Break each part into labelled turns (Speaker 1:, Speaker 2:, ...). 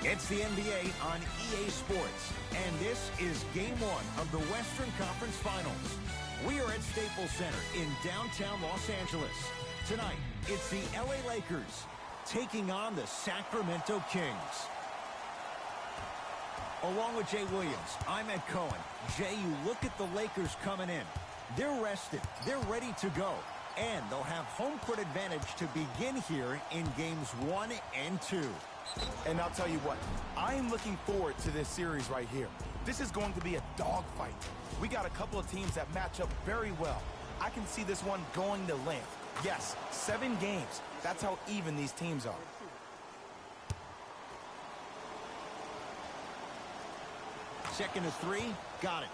Speaker 1: It's the NBA on EA Sports, and this is Game 1 of the Western Conference Finals. We are at Staples Center in downtown Los Angeles. Tonight, it's the LA Lakers taking on the Sacramento Kings. Along with Jay Williams, I'm Ed Cohen. Jay, you look at the Lakers coming in. They're rested. They're ready to go. And they'll have home court advantage to begin here in games 1 and 2.
Speaker 2: And I'll tell you what, I am looking forward to this series right here. This is going to be a dogfight. We got a couple of teams that match up very well. I can see this one going to length. Yes, 7 games. That's how even these teams are.
Speaker 1: Second to 3, got it.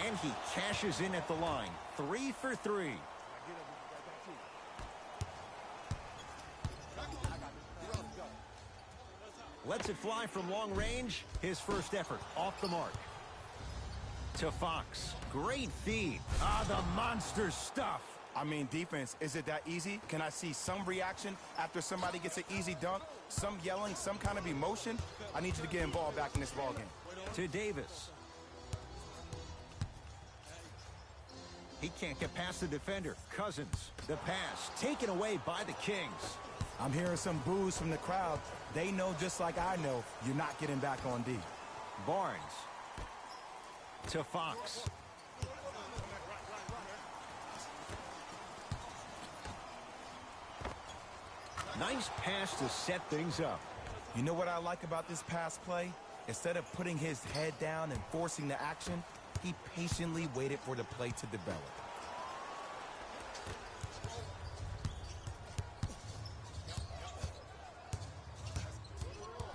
Speaker 1: And he cashes in at the line. 3 for 3. Lets it fly from long range. His first effort off the mark. To Fox. Great feed. The monster stuff.
Speaker 2: I mean, defense, is it that easy? Can I see some reaction after somebody gets an easy dunk? Some yelling, some kind of emotion? I need you to get involved back in this ballgame.
Speaker 1: To Davis. He can't get past the defender. Cousins. The pass taken away by the Kings.
Speaker 2: I'm hearing some boos from the crowd. They know just like I know you're not getting back on D.
Speaker 1: Barnes. To Fox. Nice pass to set things up.
Speaker 2: You know what I like about this pass play? Instead of putting his head down and forcing the action, he patiently waited for the play to develop.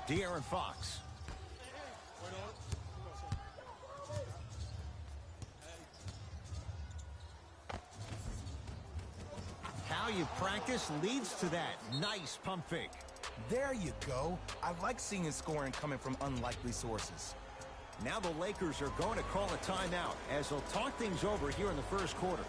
Speaker 1: De'Aaron Fox. How you practice leads to that. Nice pump fake.
Speaker 2: There you go. I like seeing scoring coming from unlikely sources.
Speaker 1: Now the Lakers are going to call a timeout as they'll talk things over here in the first quarter.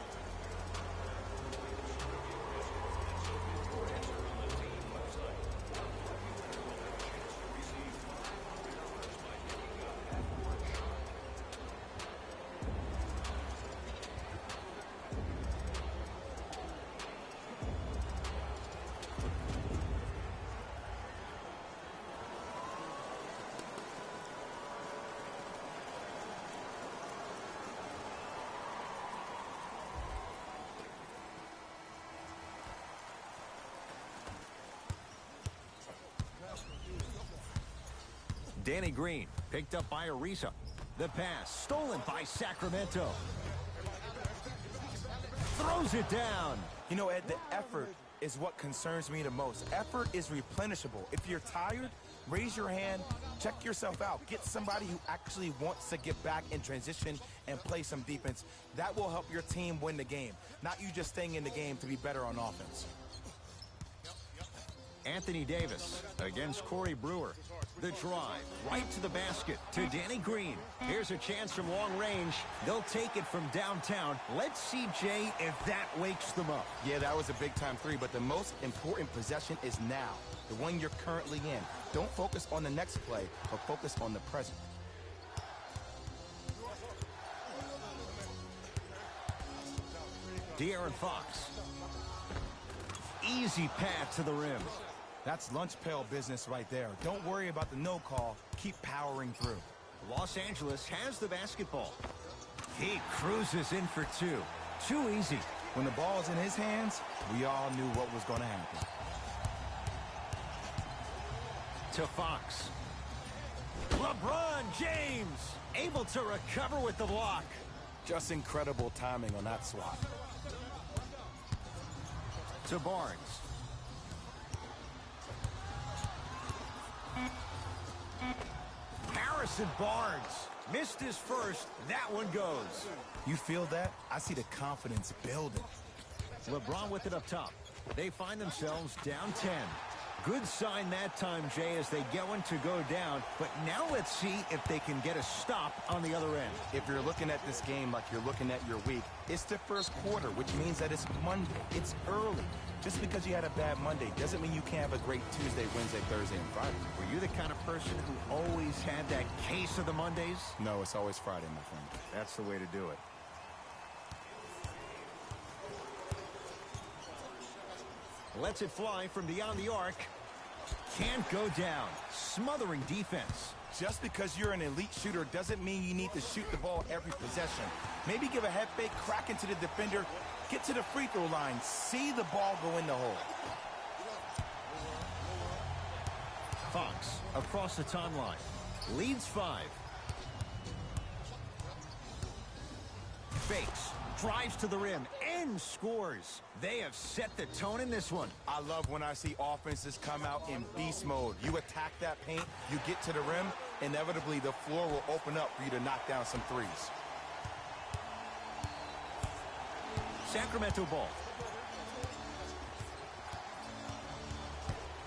Speaker 1: Danny Green picked up by Ariza. The pass stolen by Sacramento. Throws it down.
Speaker 2: You know, Ed, the effort is what concerns me the most. Effort is replenishable. If you're tired, raise your hand, check yourself out. Get somebody who actually wants to get back in transition and play some defense. That will help your team win the game, not you just staying in the game to be better on offense.
Speaker 1: Anthony Davis against Corey Brewer. The drive right to the basket to Danny Green. Here's a chance from long range. They'll take it from downtown. Let's see, Jay, if that wakes them up.
Speaker 2: Yeah, that was a big-time 3, but the most important possession is now, the one you're currently in. Don't focus on the next play, but focus on the present.
Speaker 1: De'Aaron Fox. Easy path to the rim.
Speaker 2: That's lunch pail business right there. Don't worry about the no call. Keep powering through.
Speaker 1: Los Angeles has the basketball. He cruises in for 2. Too easy.
Speaker 2: When the ball's in his hands, we all knew what was going to happen.
Speaker 1: To Fox. LeBron James able to recover with the block.
Speaker 2: Just incredible timing on that swat.
Speaker 1: To Barnes. Harrison Barnes missed his first. That one goes.
Speaker 2: You feel that? I see the confidence building.
Speaker 1: LeBron with it up top. They find themselves down 10. Good sign that time, Jay, as they get one to go down. But now let's see if they can get a stop on the other end.
Speaker 2: If you're looking at this game like you're looking at your week, it's the first quarter, which means that it's Monday. It's early. Just because you had a bad Monday doesn't mean you can't have a great Tuesday, Wednesday, Thursday, and Friday.
Speaker 1: Were you the kind of person who always had that case of the Mondays?
Speaker 2: No, it's always Friday, my friend.
Speaker 1: That's the way to do it. Lets it fly from beyond the arc. Can't go down. Smothering defense.
Speaker 2: Just because you're an elite shooter doesn't mean you need to shoot the ball every possession. Maybe give a head fake, crack into the defender, get to the free throw line, see the ball go in the hole.
Speaker 1: Fox across the timeline. Leads 5. Fakes. Drives to the rim and scores. They have set the tone in this one.
Speaker 2: I love when I see offenses come out in beast mode. You attack that paint, you get to the rim, inevitably the floor will open up for you to knock down some threes.
Speaker 1: Sacramento ball.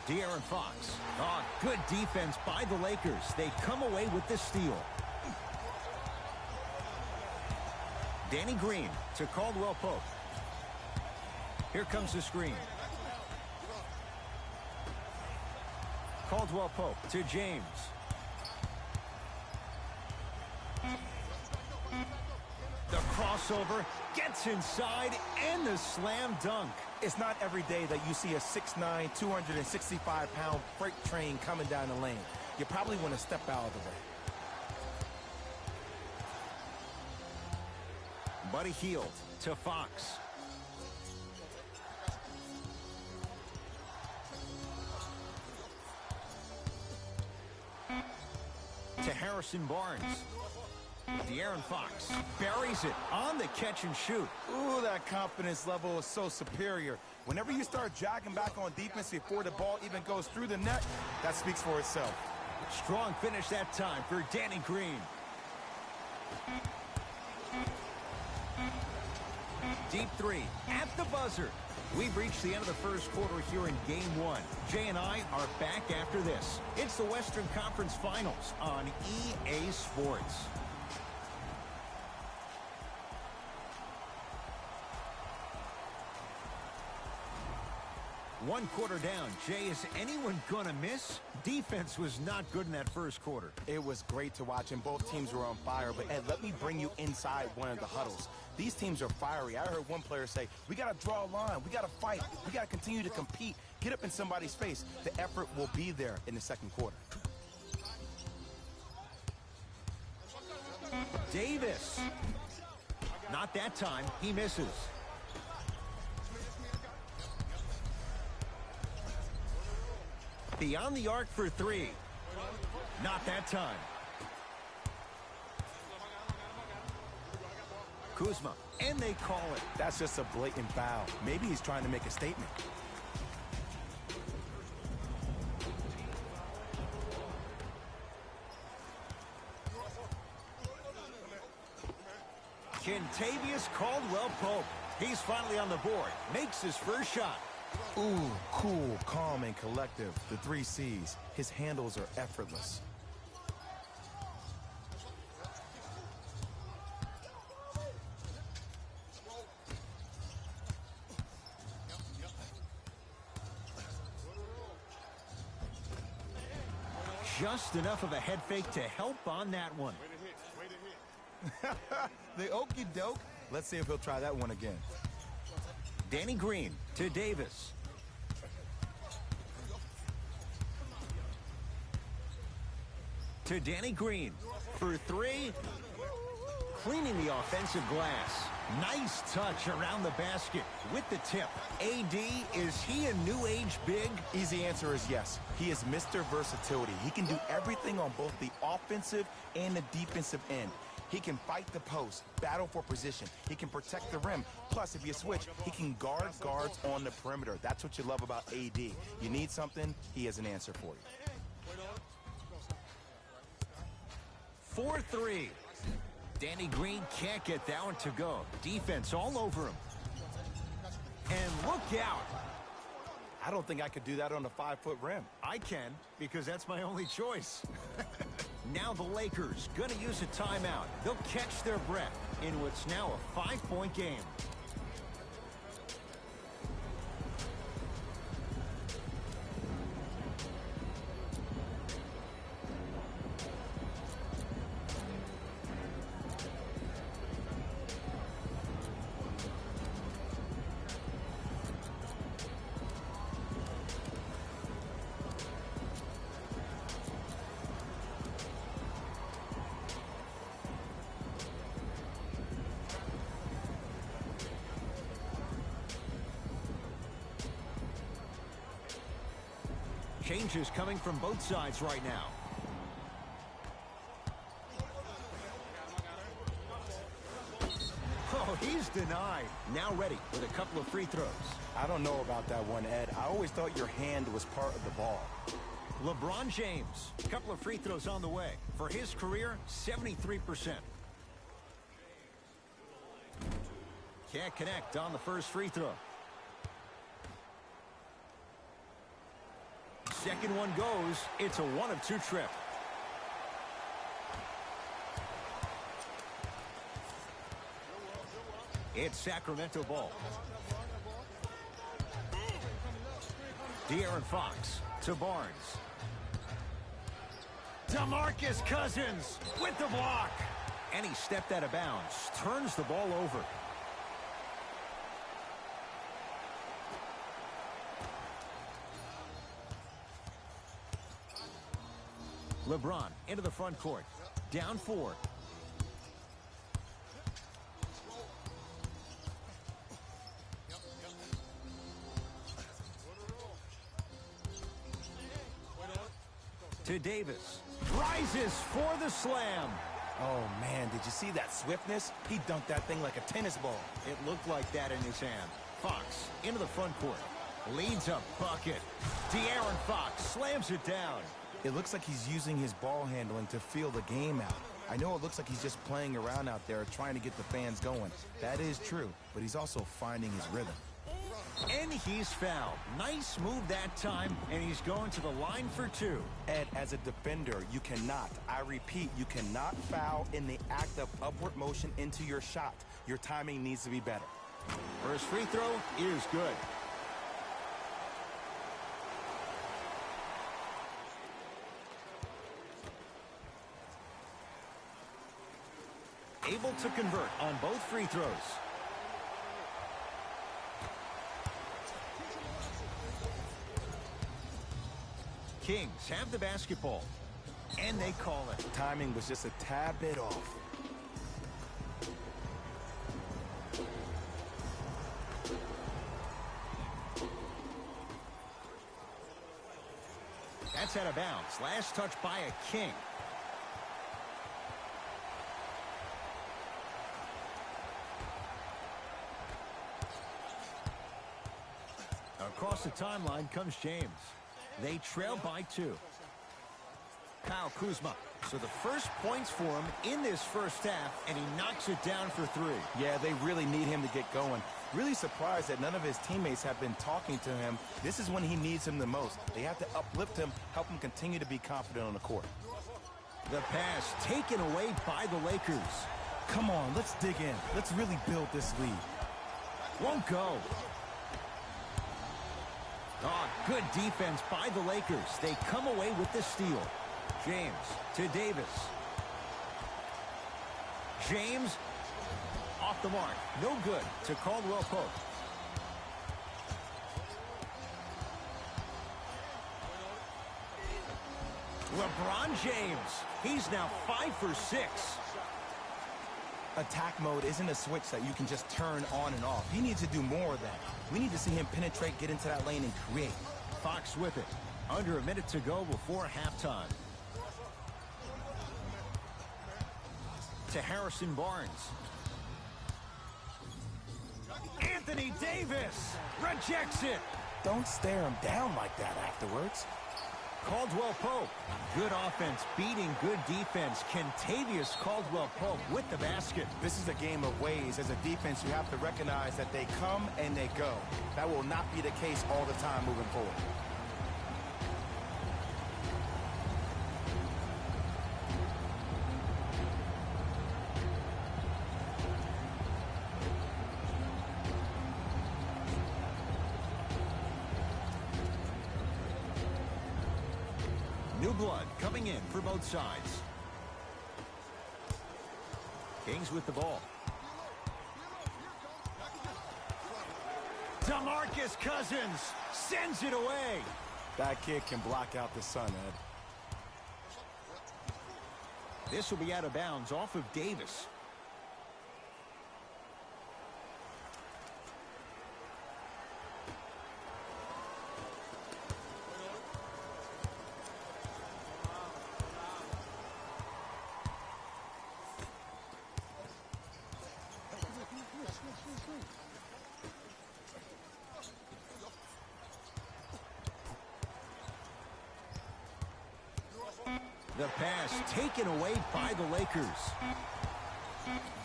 Speaker 1: De'Aaron Fox. Oh, good defense by the Lakers. They come away with the steal. Danny Green to Caldwell Pope. Here comes the screen. Caldwell Pope to James. The crossover gets inside and the slam dunk.
Speaker 2: It's not every day that you see a 6'9", 265-pound freight train coming down the lane. You probably want to step out of the way.
Speaker 1: Buddy Hield to Fox. To Harrison Barnes. De'Aaron Fox buries it on the catch and shoot.
Speaker 2: Ooh, that confidence level is so superior. Whenever you start jogging back on defense before the ball even goes through the net, that speaks for itself.
Speaker 1: Strong finish that time for Danny Green. Deep 3 at the buzzer. We've reached the end of the first quarter here in Game 1. Jay and I are back after this. It's the Western Conference Finals on EA Sports. One quarter down. Jay, is anyone gonna miss? Defense was not good in that first quarter.
Speaker 2: It was great to watch, and both teams were on fire. But, Ed, let me bring you inside one of the huddles. These teams are fiery. I heard one player say, we got to draw a line. We got to fight. We got to continue to compete. Get up in somebody's face. The effort will be there in the second quarter.
Speaker 1: Davis. Not that time. He misses. Beyond the arc for 3. Not that time. Kuzma, and they call it.
Speaker 2: That's just a blatant foul. Maybe he's trying to make a statement.
Speaker 1: Kentavious Caldwell Pope. He's finally on the board. Makes his first shot.
Speaker 2: Ooh, cool, calm, and collective. The 3 C's. His handles are effortless.
Speaker 1: Just enough of a head fake to help on that one.
Speaker 2: The okey doke. Let's see if he'll try that one again.
Speaker 1: Danny Green to Davis. To Danny Green for 3. Cleaning the offensive glass. Nice touch around the basket with the tip. AD, is he a new age big?
Speaker 2: Easy answer is yes. He is Mr. Versatility. He can do everything on both the offensive and the defensive end. He can fight the post, battle for position. He can protect the rim. Plus, if you switch, he can guard guards on the perimeter. That's what you love about AD. You need something, he has an answer for you.
Speaker 1: 4-3. Danny Green can't get that one to go. Defense all over him. And look out.
Speaker 2: I don't think I could do that on a 5-foot rim.
Speaker 1: I can, because that's my only choice. Now the Lakers gonna use a timeout. They'll catch their breath in what's now a 5-point game. Changes coming from both sides right now. Oh, he's denied. Now ready with a couple of free throws.
Speaker 2: I don't know about that one, Ed. I always thought your hand was part of the ball.
Speaker 1: LeBron James, a couple of free throws on the way. For his career, 73%. Can't connect on the first free throw. Second one goes. It's a 1 of 2 trip. It's Sacramento ball. De'Aaron Fox to Barnes. DeMarcus Cousins with the block. And he stepped out of bounds. Turns the ball over. LeBron into the front court. Down 4. To Davis. Rises for the slam.
Speaker 2: Oh, man, did you see that swiftness? He dunked that thing like a tennis ball.
Speaker 1: It looked like that in his hand. Fox into the front court. Leads a bucket. De'Aaron Fox slams it down.
Speaker 2: It looks like he's using his ball handling to feel the game out. I know it looks like he's just playing around out there trying to get the fans going. That is true, but he's also finding his rhythm.
Speaker 1: And he's fouled. Nice move that time, and he's going to the line for 2.
Speaker 2: Ed, as a defender, you cannot, I repeat, you cannot foul in the act of upward motion into your shot. Your timing needs to be better.
Speaker 1: First free throw is good. Able to convert on both free throws. Kings have the basketball, and they call it.
Speaker 2: Timing was just a tad bit off.
Speaker 1: That's out of bounds. Last touch by a King. Across the timeline comes James. They trail by 2. Kyle Kuzma. So the first points for him in this first half, and he knocks it down for 3.
Speaker 2: Yeah, they really need him to get going. Really surprised that none of his teammates have been talking to him. This is when he needs him the most. They have to uplift him, help him continue to be confident on the court.
Speaker 1: The pass taken away by the Lakers.
Speaker 2: Come on, let's dig in. Let's really build this lead.
Speaker 1: Won't go. Oh, good defense by the Lakers. They come away with the steal. James to Davis. James off the mark. No good to Caldwell Pope. LeBron James. He's now 5 for 6.
Speaker 2: Attack mode isn't a switch that you can just turn on and off. He needs to do more of that. We need to see him penetrate, get into that lane, and create.
Speaker 1: Fox with it. Under a minute to go before halftime. To Harrison Barnes. Anthony Davis rejects it.
Speaker 2: Don't stare him down like that afterwards.
Speaker 1: Caldwell Pope. Good offense beating good defense. Kentavious Caldwell Pope with the basket.
Speaker 2: This is a game of ways. As a defense, you have to recognize that they come and they go. That will not be the case all the time moving forward.
Speaker 1: New blood coming in for both sides. Kings with the ball. DeMarcus Cousins sends it away.
Speaker 2: That kid can block out the sun, Ed.
Speaker 1: This will be out of bounds off of Davis. The pass taken away by the Lakers.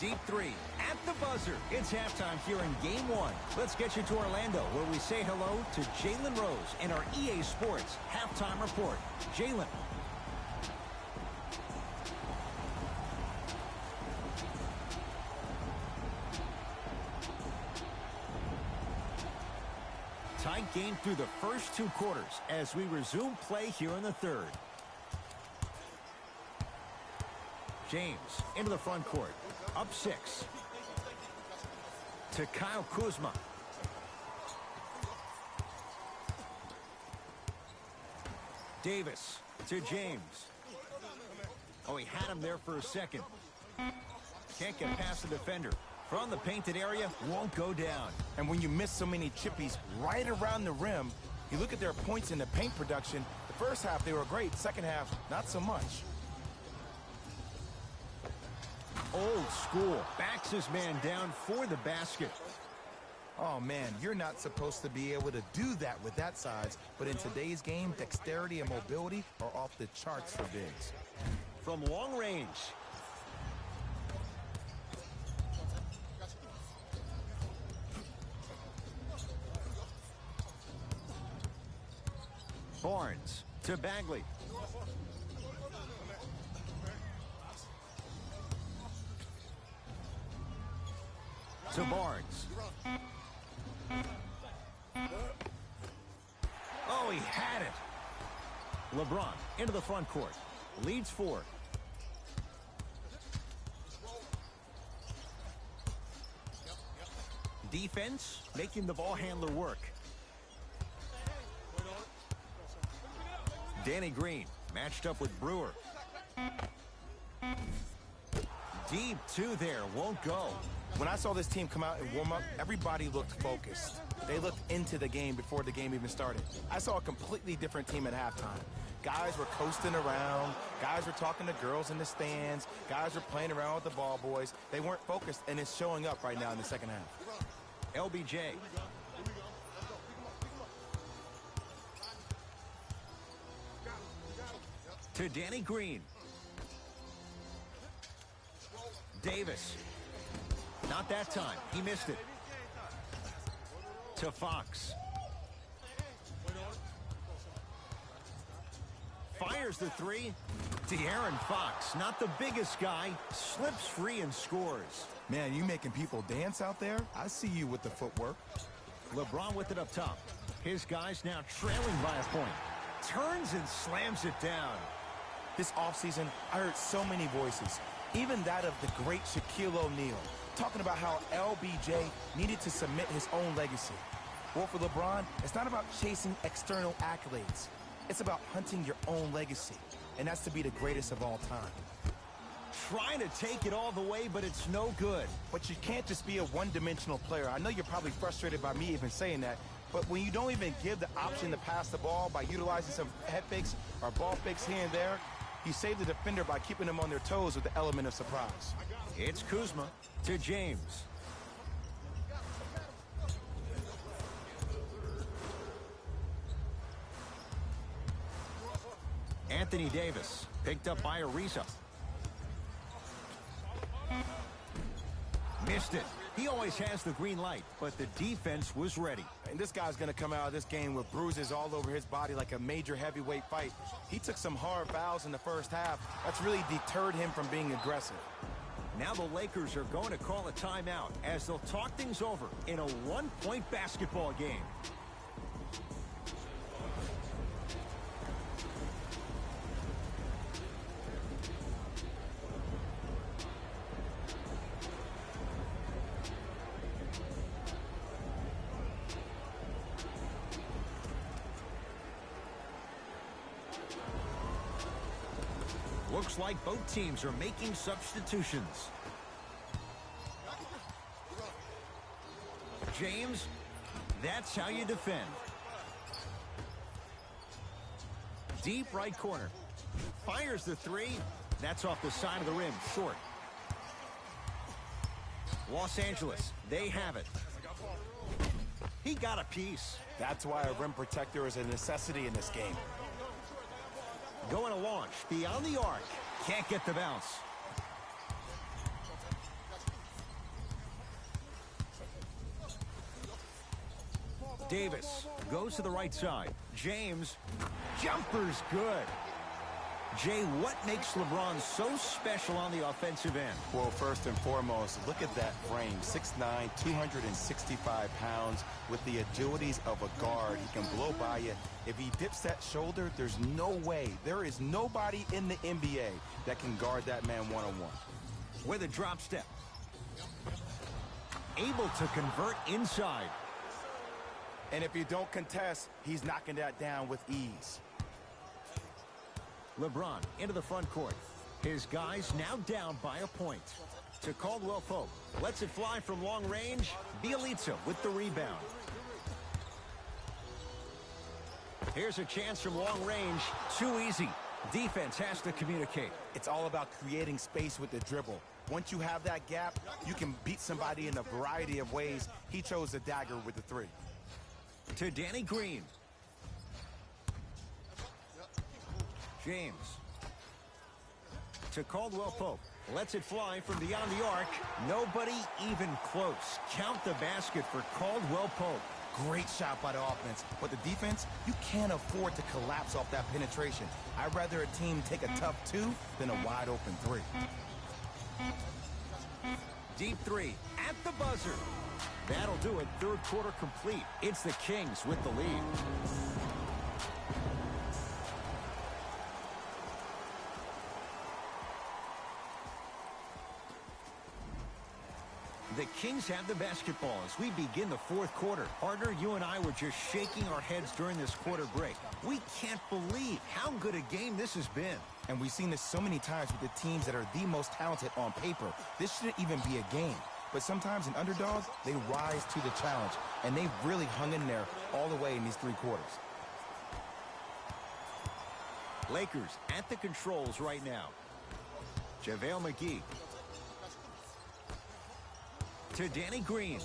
Speaker 1: Deep three at the buzzer. It's halftime here in Game 1. Let's get you to Orlando, where we say hello to Jalen Rose and our EA Sports halftime report. Jalen. Tight game through the first 2 quarters as we resume play here in the third. James into the front court. Up 6. To Kyle Kuzma. Davis to James. Oh, he had him there for a second. Can't get past the defender. From the painted area, won't go down.
Speaker 2: And when you miss so many chippies right around the rim, you look at their points in the paint production. The first half, they were great. Second half, not so much.
Speaker 1: Old school. Backs his man down for the basket.
Speaker 2: Oh, man, you're not supposed to be able to do that with that size. But in today's game, dexterity and mobility are off the charts for bigs.
Speaker 1: From long range. Barnes to Bagley. To Barnes. Oh, he had it. LeBron into the front court. Leads 4. Defense making the ball handler work. Danny Green matched up with Brewer. Deep 2 there, won't go.
Speaker 2: When I saw this team come out and warm up, everybody looked focused. They looked into the game before the game even started. I saw a completely different team at halftime. Guys were coasting around. Guys were talking to girls in the stands. Guys were playing around with the ball boys. They weren't focused, and it's showing up right now in the second half.
Speaker 1: LBJ. To Danny Green. Davis. Not that time. He missed it. To Fox. Fires the 3. De'Aaron Fox, not the biggest guy, slips free and scores.
Speaker 2: Man, you making people dance out there? I see you with the footwork.
Speaker 1: LeBron with it up top. His guys now trailing by a point. Turns and slams it down.
Speaker 2: This offseason, I heard so many voices, even that of the great Shaquille O'Neal, talking about how LBJ needed to cement his own legacy. Well, for LeBron, it's not about chasing external accolades. It's about hunting your own legacy, and that's to be the greatest of all time.
Speaker 1: Trying to take it all the way, but it's no good.
Speaker 2: But you can't just be a one-dimensional player. I know you're probably frustrated by me even saying that, but when you don't even give the option to pass the ball by utilizing some head fakes or ball fakes here and there, you save the defender by keeping them on their toes with the element of surprise.
Speaker 1: It's Kuzma to James. Anthony Davis, picked up by Ariza. Missed it. He always has the green light, but the defense was ready.
Speaker 2: And this guy's going to come out of this game with bruises all over his body like a major heavyweight fight. He took some hard fouls in the first half. That's really deterred him from being aggressive.
Speaker 1: Now the Lakers are going to call a timeout as they'll talk things over in a one-point basketball game. Looks like both teams are making substitutions. James, that's how you defend. Deep right corner. Fires the three. That's off the side of the rim, short. Los Angeles, they have it. He got a piece.
Speaker 2: That's why a rim protector is a necessity in this game.
Speaker 1: Going to launch beyond the arc. Can't get the bounce. Davis goes to the right side. James, jumper's good. Jay, what makes LeBron so special on the offensive end?
Speaker 2: Well, first and foremost, look at that frame. 6'9", 265 pounds with the agilities of a guard. He can blow by you. If he dips that shoulder, there's no way. There is nobody in the NBA that can guard that man one-on-one.
Speaker 1: With a drop step. Able to convert inside.
Speaker 2: And if you don't contest, he's knocking that down with ease.
Speaker 1: LeBron into the front court. His guys now down by a point. To Caldwell Pope. Lets it fly from long range. Bielitsa with the rebound. Here's a chance from long range. Too easy. Defense has to communicate.
Speaker 2: It's all about creating space with the dribble. Once you have that gap, you can beat somebody in a variety of ways. He chose the dagger with the three.
Speaker 1: To Danny Green. James. To Caldwell Pope. Lets it fly from beyond the arc. Nobody even close. Count the basket for Caldwell Pope.
Speaker 2: Great shot by the offense. But the defense, you can't afford to collapse off that penetration. I'd rather a team take a tough two than a wide open three.
Speaker 1: Deep three at the buzzer. That'll do it. Third quarter complete. It's the Kings with the lead. The Kings have the basketball as we begin the fourth quarter. Partner, you and I were just shaking our heads during this quarter break. We can't believe how good a game this has been.
Speaker 2: And we've seen this so many times with the teams that are the most talented on paper. This shouldn't even be a game. But sometimes in underdogs, they rise to the challenge. And they've really hung in there all the way in these three quarters.
Speaker 1: Lakers at the controls right now. JaVale McGee. To Danny Green.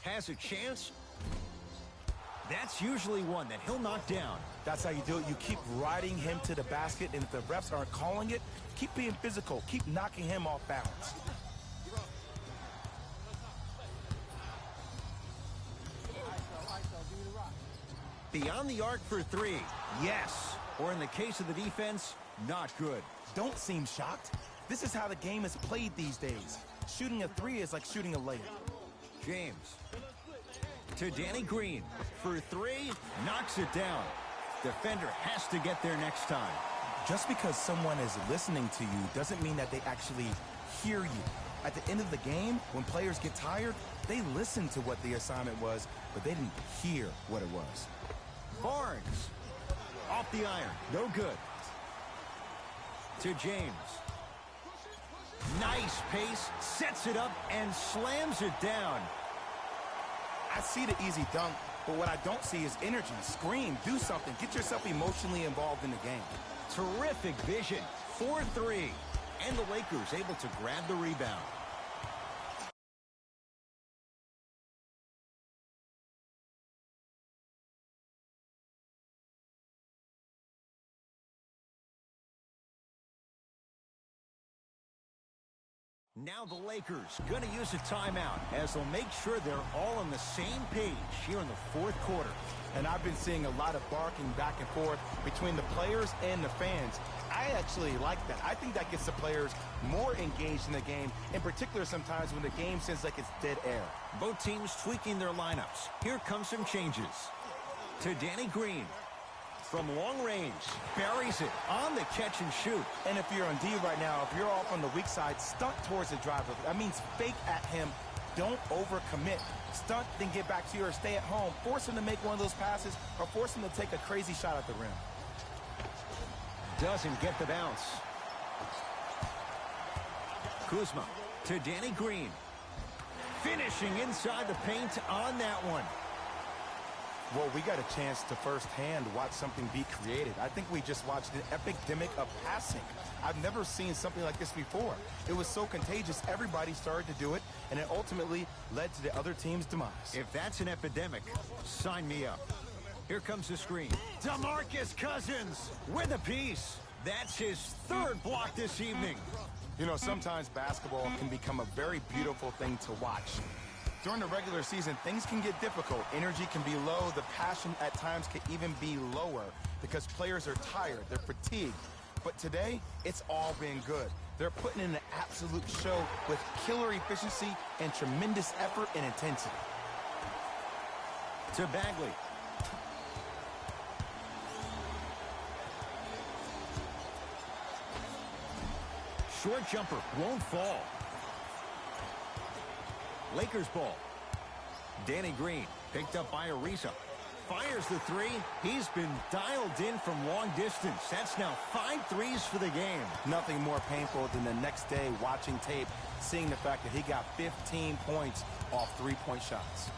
Speaker 1: Has a chance. That's usually one that he'll knock down.
Speaker 2: That's how you do it. You keep riding him to the basket, and if the refs aren't calling it, keep being physical. Keep knocking him off balance.
Speaker 1: Beyond the arc for three. Yes. Or in the case of the defense, not good.
Speaker 2: Don't seem shocked. This is how the game is played these days. Shooting a three is like shooting a layup.
Speaker 1: James. To Danny Green. For three. Knocks it down. Defender has to get there next time.
Speaker 2: Just because someone is listening to you doesn't mean that they actually hear you. At the end of the game, when players get tired, they listen to what the assignment was, but they didn't hear what it was.
Speaker 1: Barnes. Off the iron. No good. To James. Nice pace. Sets it up and slams it down.
Speaker 2: I see the easy dunk, but what I don't see is energy. Scream. Do something. Get yourself emotionally involved in the game.
Speaker 1: Terrific vision. 4-3. And the Lakers able to grab the rebound. Now the Lakers going to use a timeout as they'll make sure they're all on the same page here in the fourth quarter.
Speaker 2: And I've been seeing a lot of barking back and forth between the players and the fans. I actually like that. I think that gets the players more engaged in the game, in particular sometimes when the game seems like it's dead air.
Speaker 1: Both teams tweaking their lineups. Here comes some changes. To Danny Green. From long range, buries it on the catch and shoot.
Speaker 2: And if you're on D right now, if you're off on the weak side, stunt towards the driver. That means fake at him. Don't overcommit. Stunt, then get back to you or stay at home. Force him to make one of those passes or force him to take a crazy shot at the rim.
Speaker 1: Doesn't get the bounce. Kuzma to Danny Green. Finishing inside the paint on that one.
Speaker 2: Well, we got a chance to firsthand watch something be created. I think we just watched an epidemic of passing. I've never seen something like this before. It was so contagious, everybody started to do it, and it ultimately led to the other team's demise.
Speaker 1: If that's an epidemic, sign me up. Here comes the screen. DeMarcus Cousins with a piece. That's his third block this evening.
Speaker 2: You know, sometimes basketball can become a very beautiful thing to watch. During the regular season, things can get difficult. Energy can be low. The passion at times can even be lower because players are tired. They're fatigued. But today, it's all been good. They're putting in an absolute show with killer efficiency and tremendous effort and intensity.
Speaker 1: To Bagley. Short jumper won't fall. Lakers ball. Danny Green picked up by Ariza. Fires the three. He's been dialed in from long distance. That's now 5 threes for the game.
Speaker 2: Nothing more painful than the next day watching tape, seeing the fact that he got 15 points off three-point shots.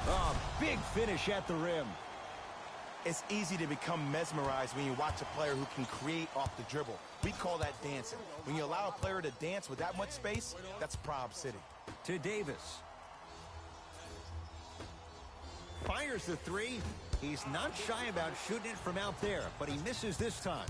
Speaker 1: Oh, big finish at the rim.
Speaker 2: It's easy to become mesmerized when you watch a player who can create off the dribble. We call that dancing. When you allow a player to dance with that much space, that's Prob City.
Speaker 1: To Davis. Fires the three. He's not shy about shooting it from out there, but he misses this time.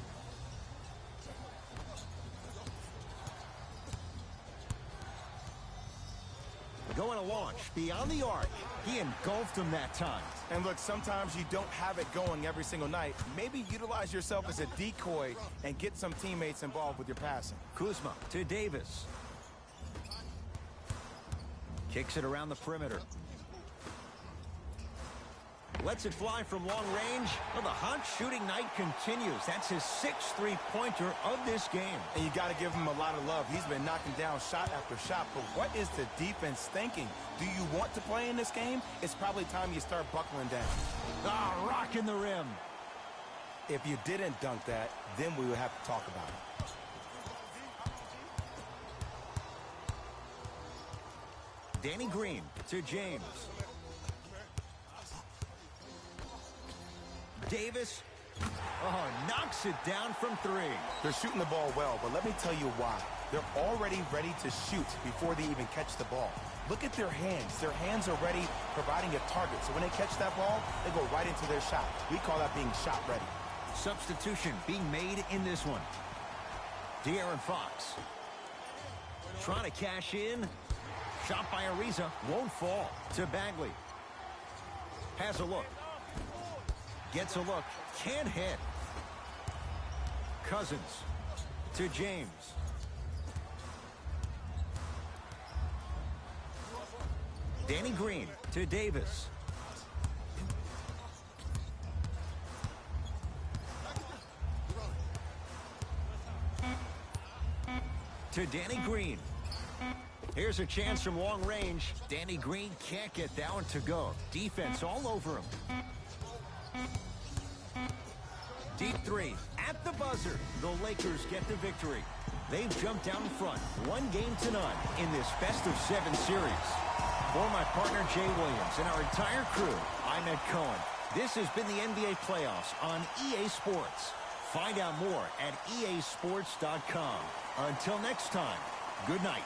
Speaker 1: Going to launch beyond the arc. He engulfed him that time.
Speaker 2: And look, sometimes you don't have it going every single night. Maybe utilize yourself as a decoy and get some teammates involved with your passing.
Speaker 1: Kuzma to Davis. Kicks it around the perimeter. Lets it fly from long range. Well, the hot shooting night continues. That's his 6th three-pointer of this game.
Speaker 2: And you got to give him a lot of love. He's been knocking down shot after shot. But what is the defense thinking? Do you want to play in this game? It's probably time you start buckling down.
Speaker 1: Ah, rocking the rim.
Speaker 2: If you didn't dunk that, then we would have to talk about it.
Speaker 1: Danny Green to James. Davis, knocks it down from 3.
Speaker 2: They're shooting the ball well, but let me tell you why. They're already ready to shoot before they even catch the ball. Look at their hands. Their hands are ready, providing a target. So when they catch that ball, they go right into their shot. We call that being shot ready.
Speaker 1: Substitution being made in this one. De'Aaron Fox. Trying to cash in. Shot by Ariza. Won't fall. To Bagley. Has a look. Gets a look. Can't hit. Cousins. To James. Danny Green to Davis. To Danny Green. Here's a chance from long range. Danny Green can't get that one to go. Defense all over him. Deep 3 at the buzzer. The Lakers get the victory. They've jumped down in front, 1 game to none in this best-of-7 series. For my partner Jay Williams and our entire crew, I'm Ed Cohen. This has been the NBA playoffs on EA Sports. Find out more at easports.com. Until next time, good night.